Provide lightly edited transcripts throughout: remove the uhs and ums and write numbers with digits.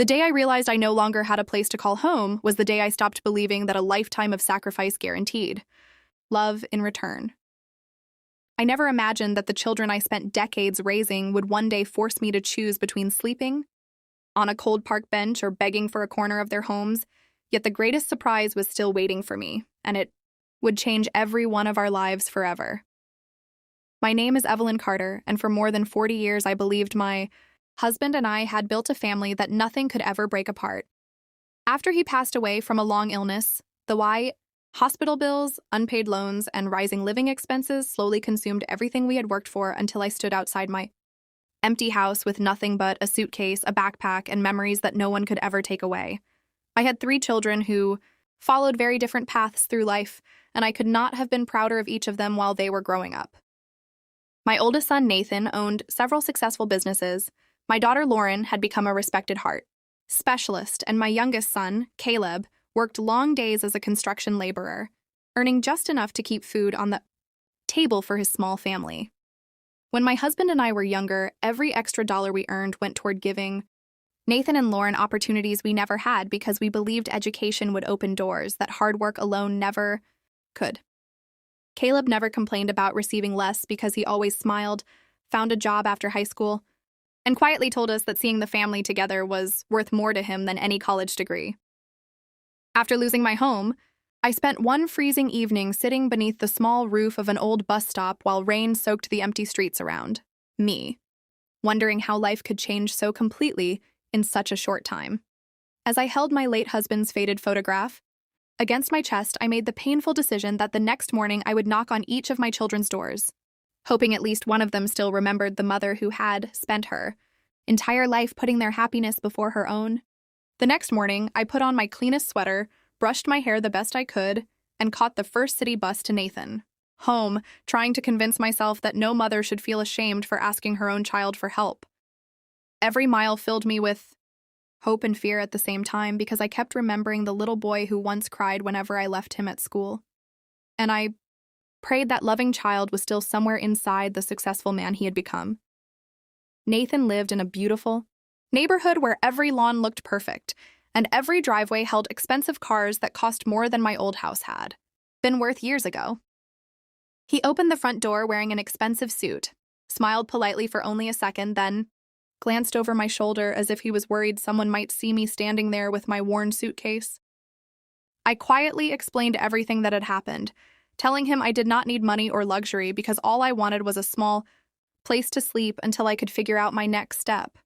The day I realized I no longer had a place to call home was the day I stopped believing that a lifetime of sacrifice guaranteed love in return. I never imagined that the children I spent decades raising would one day force me to choose between sleeping on a cold park bench or begging for a corner of their homes, yet the greatest surprise was still waiting for me, and it would change every one of our lives forever. My name is Evelyn Carter, and for more than 40 years I believed my husband and I had built a family that nothing could ever break apart. After he passed away from a long illness, the why, hospital bills, unpaid loans, and rising living expenses slowly consumed everything we had worked for until I stood outside my empty house with nothing but a suitcase, a backpack, and memories that no one could ever take away. I had 3 children who followed very different paths through life, and I could not have been prouder of each of them while they were growing up. My oldest son, Nathan, owned several successful businesses. My daughter, Lauren, had become a respected heart specialist, and my youngest son, Caleb, worked long days as a construction laborer, earning just enough to keep food on the table for his small family. When my husband and I were younger, every extra dollar we earned went toward giving Nathan and Lauren opportunities we never had because we believed education would open doors that hard work alone never could. Caleb never complained about receiving less because he always smiled, found a job after high school, and quietly told us that seeing the family together was worth more to him than any college degree. After losing my home, I spent one freezing evening sitting beneath the small roof of an old bus stop while rain soaked the empty streets around me, wondering how life could change so completely in such a short time. As I held my late husband's faded photograph against my chest, I made the painful decision that the next morning I would knock on each of my children's doors, hoping at least one of them still remembered the mother who had spent her entire life putting their happiness before her own. The next morning, I put on my cleanest sweater, brushed my hair the best I could, and caught the first city bus to Nathan home, trying to convince myself that no mother should feel ashamed for asking her own child for help. Every mile filled me with hope and fear at the same time because I kept remembering the little boy who once cried whenever I left him at school. And I prayed that loving child was still somewhere inside the successful man he had become. Nathan lived in a beautiful neighborhood where every lawn looked perfect, and every driveway held expensive cars that cost more than my old house had been worth years ago. He opened the front door wearing an expensive suit, smiled politely for only a second, then glanced over my shoulder as if he was worried someone might see me standing there with my worn suitcase. I quietly explained everything that had happened, telling him I did not need money or luxury because all I wanted was a small place to sleep until I could figure out my next step.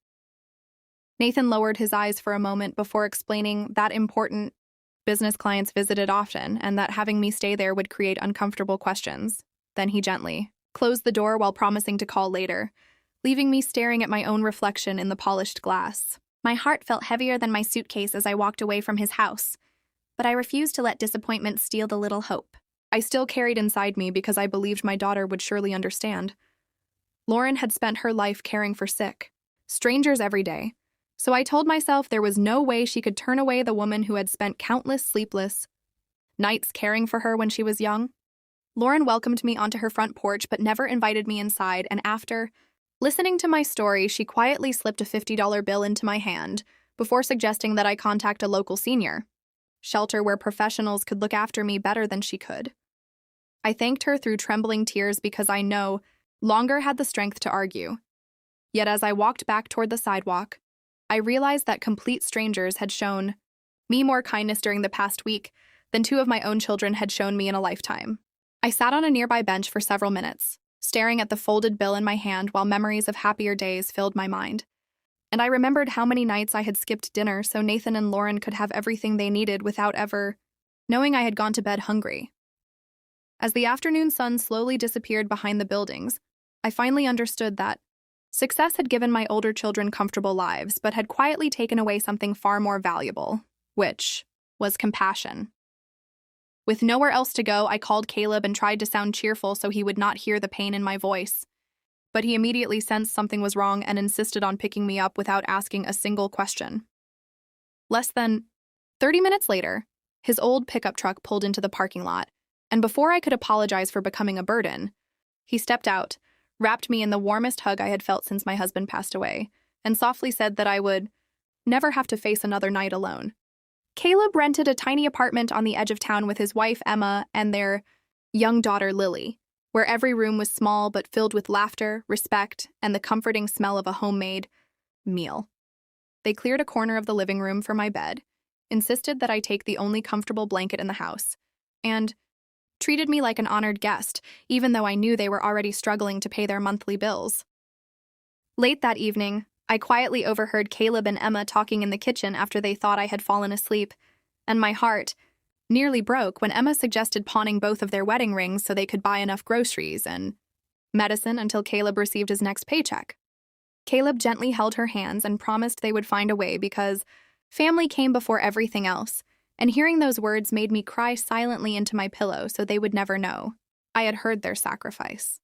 Nathan lowered his eyes for a moment before explaining that important business clients visited often and that having me stay there would create uncomfortable questions. Then he gently closed the door while promising to call later, leaving me staring at my own reflection in the polished glass. My heart felt heavier than my suitcase as I walked away from his house, but I refused to let disappointment steal the little hope I still carried inside me because I believed my daughter would surely understand. Lauren had spent her life caring for sick strangers every day, so I told myself there was no way she could turn away the woman who had spent countless sleepless nights caring for her when she was young. Lauren welcomed me onto her front porch but never invited me inside, and after listening to my story, she quietly slipped a $50 bill into my hand before suggesting that I contact a local senior shelter where professionals could look after me better than she could. I thanked her through trembling tears because I no longer had the strength to argue. Yet as I walked back toward the sidewalk, I realized that complete strangers had shown me more kindness during the past week than 2 of my own children had shown me in a lifetime. I sat on a nearby bench for several minutes, staring at the folded bill in my hand while memories of happier days filled my mind. And I remembered how many nights I had skipped dinner so Nathan and Lauren could have everything they needed without ever knowing I had gone to bed hungry. As the afternoon sun slowly disappeared behind the buildings, I finally understood that success had given my older children comfortable lives, but had quietly taken away something far more valuable, which was compassion. With nowhere else to go, I called Caleb and tried to sound cheerful so he would not hear the pain in my voice. But he immediately sensed something was wrong and insisted on picking me up without asking a single question. Less than 30 minutes later, his old pickup truck pulled into the parking lot, and before I could apologize for becoming a burden, he stepped out, wrapped me in the warmest hug I had felt since my husband passed away, and softly said that I would never have to face another night alone. Caleb rented a tiny apartment on the edge of town with his wife, Emma, and their young daughter, Lily, where every room was small but filled with laughter, respect, and the comforting smell of a homemade meal. They cleared a corner of the living room for my bed, insisted that I take the only comfortable blanket in the house, and treated me like an honored guest, even though I knew they were already struggling to pay their monthly bills. Late that evening, I quietly overheard Caleb and Emma talking in the kitchen after they thought I had fallen asleep, and my heart nearly broke when Emma suggested pawning both of their wedding rings so they could buy enough groceries and medicine until Caleb received his next paycheck. Caleb gently held her hands and promised they would find a way because family came before everything else, and hearing those words made me cry silently into my pillow so they would never know I had heard their sacrifice.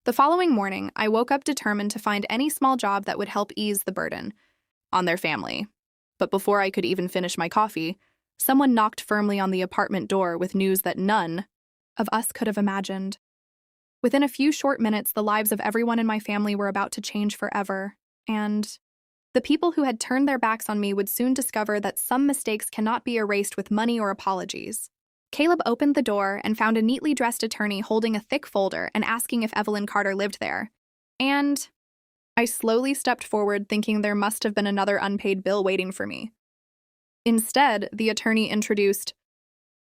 The following morning, I woke up determined to find any small job that would help ease the burden on their family. But before I could even finish my coffee, someone knocked firmly on the apartment door with news that none of us could have imagined. Within a few short minutes, the lives of everyone in my family were about to change forever, and the people who had turned their backs on me would soon discover that some mistakes cannot be erased with money or apologies. Caleb opened the door and found a neatly dressed attorney holding a thick folder and asking if Evelyn Carter lived there. And I slowly stepped forward, thinking there must have been another unpaid bill waiting for me. Instead, the attorney introduced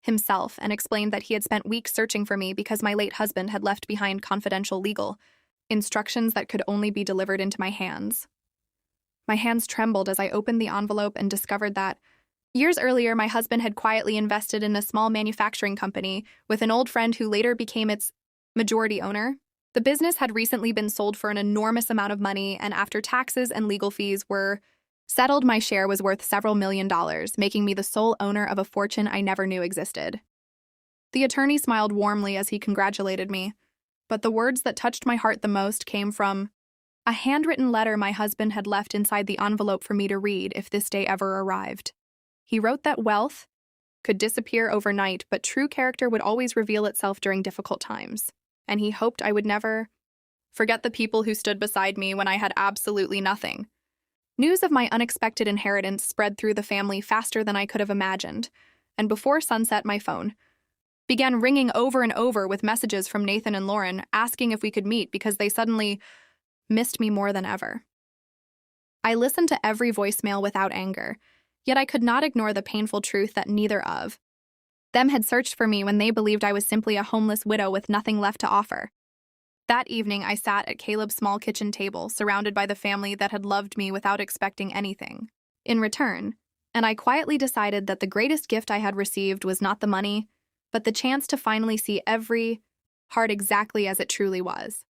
himself and explained that he had spent weeks searching for me because my late husband had left behind confidential legal instructions that could only be delivered into my hands. My hands trembled as I opened the envelope and discovered that years earlier, my husband had quietly invested in a small manufacturing company with an old friend who later became its majority owner. The business had recently been sold for an enormous amount of money, and after taxes and legal fees were settled, my share was worth several $1,000,000, making me the sole owner of a fortune I never knew existed. The attorney smiled warmly as he congratulated me, but the words that touched my heart the most came from a handwritten letter my husband had left inside the envelope for me to read if this day ever arrived. He wrote that wealth could disappear overnight, but true character would always reveal itself during difficult times, and he hoped I would never forget the people who stood beside me when I had absolutely nothing. News of my unexpected inheritance spread through the family faster than I could have imagined, and before sunset, my phone began ringing over and over with messages from Nathan and Lauren asking if we could meet because they suddenly missed me more than ever. I listened to every voicemail without anger, yet I could not ignore the painful truth that neither of them had searched for me when they believed I was simply a homeless widow with nothing left to offer. That evening, I sat at Caleb's small kitchen table, surrounded by the family that had loved me without expecting anything in return, and I quietly decided that the greatest gift I had received was not the money, but the chance to finally see every heart exactly as it truly was.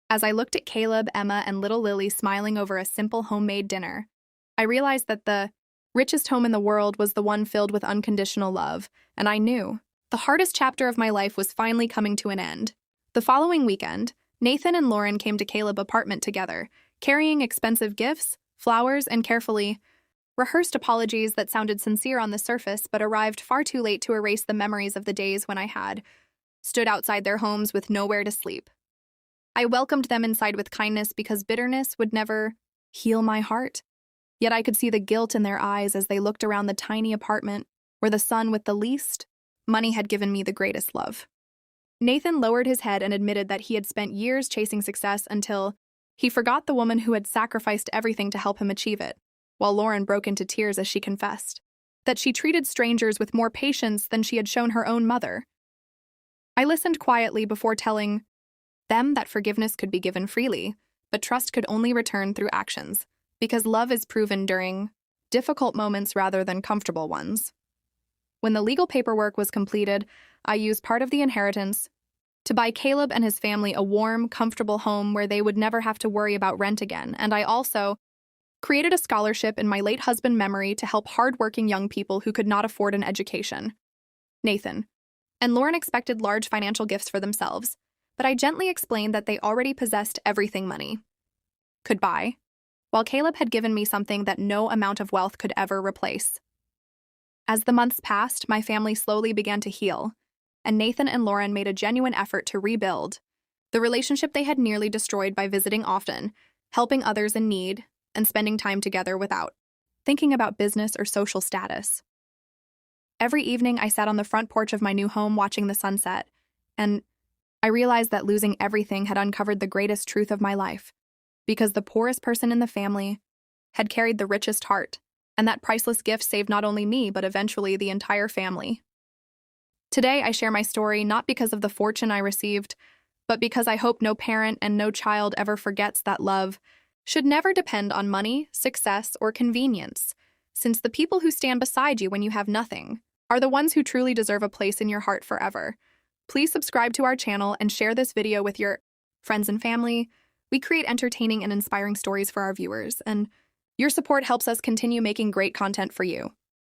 As I looked at Caleb, Emma, and little Lily smiling over a simple homemade dinner, I realized that the richest home in the world was the one filled with unconditional love, and I knew the hardest chapter of my life was finally coming to an end. The following weekend, Nathan and Lauren came to Caleb's apartment together, carrying expensive gifts, flowers, and carefully rehearsed apologies that sounded sincere on the surface but arrived far too late to erase the memories of the days when I had stood outside their homes with nowhere to sleep. I welcomed them inside with kindness because bitterness would never heal my heart. Yet I could see the guilt in their eyes as they looked around the tiny apartment where the son with the least money had given me the greatest love. Nathan lowered his head and admitted that he had spent years chasing success until he forgot the woman who had sacrificed everything to help him achieve it, while Lauren broke into tears as she confessed that she treated strangers with more patience than she had shown her own mother. I listened quietly before telling them that forgiveness could be given freely, but trust could only return through actions, because love is proven during difficult moments rather than comfortable ones. When the legal paperwork was completed, I used part of the inheritance to buy Caleb and his family a warm, comfortable home where they would never have to worry about rent again, and I also created a scholarship in my late husband's memory to help hardworking young people who could not afford an education. Nathan and Lauren expected large financial gifts for themselves, but I gently explained that they already possessed everything money could buy, while Caleb had given me something that no amount of wealth could ever replace. As the months passed, my family slowly began to heal, and Nathan and Lauren made a genuine effort to rebuild the relationship they had nearly destroyed by visiting often, helping others in need, and spending time together without thinking about business or social status. Every evening, I sat on the front porch of my new home watching the sunset, and I realized that losing everything had uncovered the greatest truth of my life, because the poorest person in the family had carried the richest heart, and that priceless gift saved not only me, but eventually the entire family. Today, I share my story not because of the fortune I received, but because I hope no parent and no child ever forgets that love should never depend on money, success, or convenience, since the people who stand beside you when you have nothing are the ones who truly deserve a place in your heart forever. Please subscribe to our channel and share this video with your friends and family. We create entertaining and inspiring stories for our viewers, and your support helps us continue making great content for you.